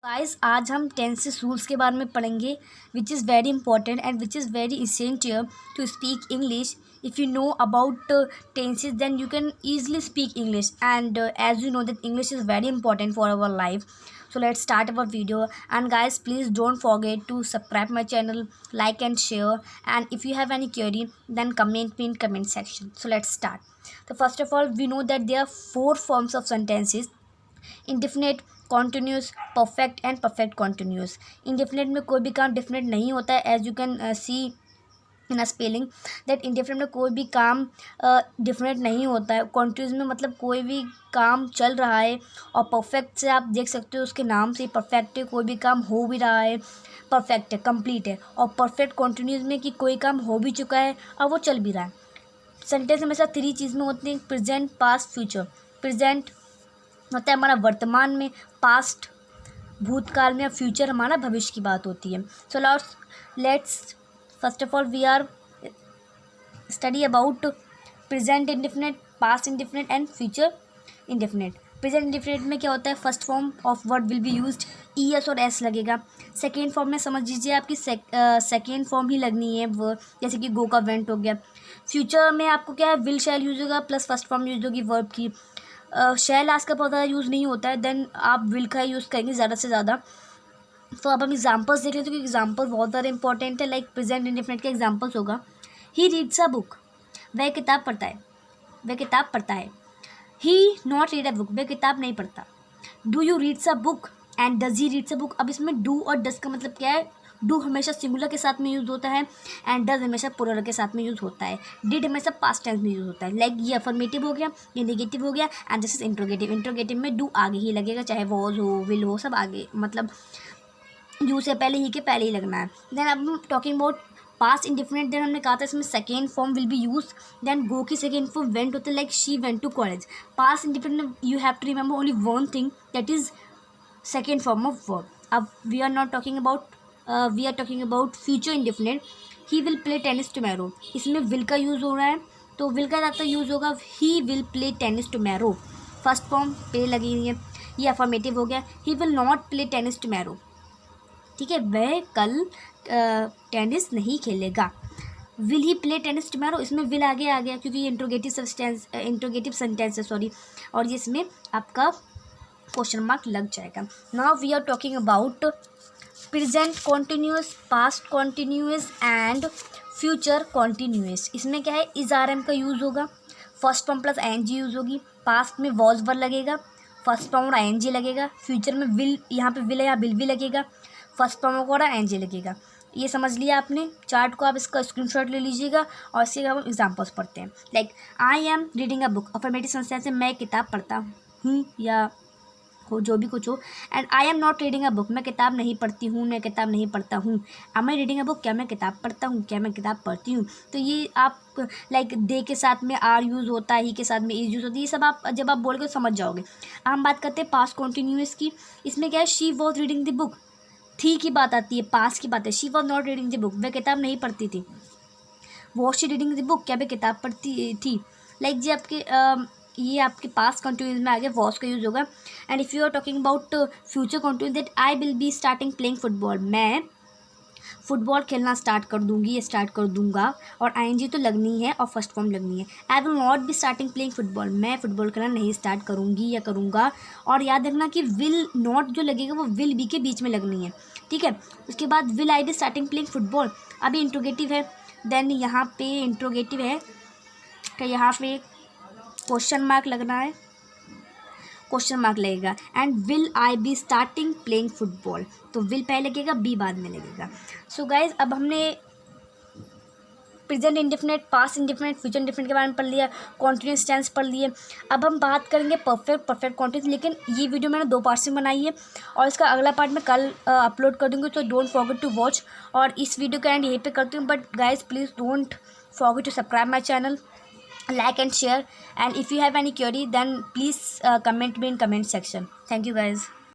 Guys आज हम tenses rules के बारे में पढ़ेंगे which is very important and which is very essential to speak English. If you know about tenses then you can easily speak English, and as you know that English is very important for our life. So let's start our video, and guys please don't forget to subscribe my channel, like and share, and if you have any query then comment me in comment section. So let's start. So first of all, we know that there are four forms of sentences: indefinite, continuous, perfect and perfect continuous. Indefinite में कोई भी काम definite नहीं होता है, as you can see in a spelling that indefinite में कोई भी काम डिफिनेट नहीं होता है. कॉन्टिन्यूस में मतलब कोई भी काम चल रहा है, और परफेक्ट से आप देख सकते हो उसके नाम से परफेक्ट है, कोई भी काम हो भी रहा है, परफेक्ट है, कंप्लीट है. और परफेक्ट कॉन्टिन्यूस में कि कोई काम हो भी चुका है और वो चल भी रहा है. सेंटेंस हमेशा थ्री चीज़ में होते हैं: प्रेजेंट, पास्ट, फ्यूचर. प्रेजेंट होता है हमारा वर्तमान में, पास्ट भूतकाल में, और फ्यूचर हमारा भविष्य की बात होती है. So let's first of all we are study about present indefinite, past indefinite and future indefinite. Present indefinite में क्या होता है? First form of word will be used, E S और एस लगेगा. सेकेंड फॉर्म में समझ लीजिए आपकी सेकेंड फॉर्म ही लगनी है, वो जैसे कि गो का वेंट हो गया. फ्यूचर में आपको क्या है? विल शैल यूज होगा प्लस फर्स्ट फॉर्म यूज होगी वर्ब की. शैल आज का बहुत ज़्यादा यूज़ नहीं होता है, देन आप विल का यूज़ करेंगे ज़्यादा से ज़्यादा. तो अब हम एग्जांपल्स देख लेते हैं, तो एग्जांपल बहुत ज़्यादा इंपॉर्टेंट है. लाइक प्रेजेंट इंडेफिनिट के एग्जांपल्स होगा: ही रीड्स अ बुक, वह किताब पढ़ता है, वह किताब पढ़ता है. ही नॉट रीड अ बुक, वह किताब नहीं पढ़ता. Do you reads a book and does he reads a book. अब इसमें डू और डज का मतलब क्या है? डू हमेशा सिंगुलर के साथ में यूज़ होता है, एंड डज हमेशा प्लूरल के साथ में यूज़ होता है. डिड हमेशा पास्ट टेंस में यूज़ होता है. लाइक ये अफर्मेटिव हो गया, ये नेगेटिव हो गया, and this is interrogative. Interrogative में डू आगे ही लगेगा, चाहे वॉज हो, विल हो, सब आगे, मतलब यू से पहले, ही के पहले ही लगना है. देन अब हम talking about past indefinite. Then हमने कहा था इसमें second form will be use. Then go की सेकेंड फॉर्म वेंट होता है, like she went to college. Past indefinite में you have to remember only one thing, that is second form of verb. अब we are not talking about we are talking about future indefinite. He will play tennis tomorrow. इसमें will का use हो रहा है, तो will का ज़्यादा use होगा ही will play tennis tomorrow. First form पे लगी हुई है, ये अफर्मेटिव हो गया. He will not play tennis tomorrow, ठीक है, वह कल टेनिस नहीं खेलेगा. Will he play tennis tomorrow, इसमें विल आगे आ गया क्योंकि ये इंट्रोगेटिव सेंटेंस है, सॉरी, और ये इसमें आपका क्वेश्चन मार्क लग जाएगा. Now we are talking about present continuous, past continuous and future continuous. इसमें क्या है? इज आर एम का यूज़ होगा, first form plus I N G use होगी. पास्ट में वॉज वर लगेगा, फर्स्ट फॉर्म और आई एन जी लगेगा. फ्यूचर में विल, यहाँ पे विल है, यहाँ विल भी लगेगा, फर्स्ट फॉर्म और आई एन जी लगेगा. ये समझ लिया आपने चार्ट को. आप इसका स्क्रीनशॉट ले लीजिएगा, और इसके हम एग्जाम्पल्स पढ़ते हैं. Like I am reading a book, affirmative sentence है, मैं किताब पढ़ता हूँ, या हो जो भी कुछ हो. And I am not reading a book, मैं किताब नहीं पढ़ती हूँ, मैं किताब नहीं पढ़ता हूँ. Am I reading a book, क्या मैं किताब पढ़ता हूँ, क्या मैं किताब पढ़ती हूँ. तो ये आप लाइक दे के साथ में आर यूज़ होता है, ही के साथ में इज यूज़ होती है, ये सब आप जब आप बोलोगे तो समझ जाओगे. हम बात करते हैं पास्ट कॉन्टिन्यूस की. इसमें क्या है? She was reading the book, थी की बात आती है, पास्ट की बात है. She was not reading the book, वह किताब नहीं पढ़ती थी. Was she reading the book, क्या वह किताब पढ़ती थी. लाइक जी आपके ये आपके पास्ट कंटिन्यूस में आ गया, वॉज का यूज़ होगा. And if you are talking about future continuous, that I will be starting playing football, मैं फुटबॉल खेलना स्टार्ट कर दूंगी या स्टार्ट कर दूंगा. और आई एन जी तो लगनी है और फर्स्ट फॉर्म लगनी है. I will not be starting playing football, मैं फुटबॉल खेलना नहीं स्टार्ट करूँगी या करूँगा. और याद रखना कि विल नॉट जो लगेगा वो विल बी के बीच में लगनी है, ठीक है. उसके बाद will I B starting playing football, अभी इंट्रोगेटिव है. देन यहाँ पे इंट्रोगेटिव है, तो यहाँ पे क्वेश्चन मार्क लगना है, क्वेश्चन मार्क लगेगा. And will I B starting playing football, तो विल पहले लगेगा, बी बाद में लगेगा. सो गाइज अब हमने present indefinite, past indefinite, future indefinite के बारे में पढ़ लिया, कॉन्टिन्यूस टेंस पढ़ लिए. अब हम बात करेंगे परफेक्ट कॉन्टिन्यूस. लेकिन ये वीडियो मैंने 2 पार्ट से बनाई है, और इसका अगला पार्ट मैं कल अपलोड कर दूँगी, तो डोंट फॉरगेट टू वॉच. और इस वीडियो का एंड यहीं पे करती हूँ. But guys please don't forget to subscribe my channel, like and share, and if you have any query then please comment me in comment section. Thank you guys.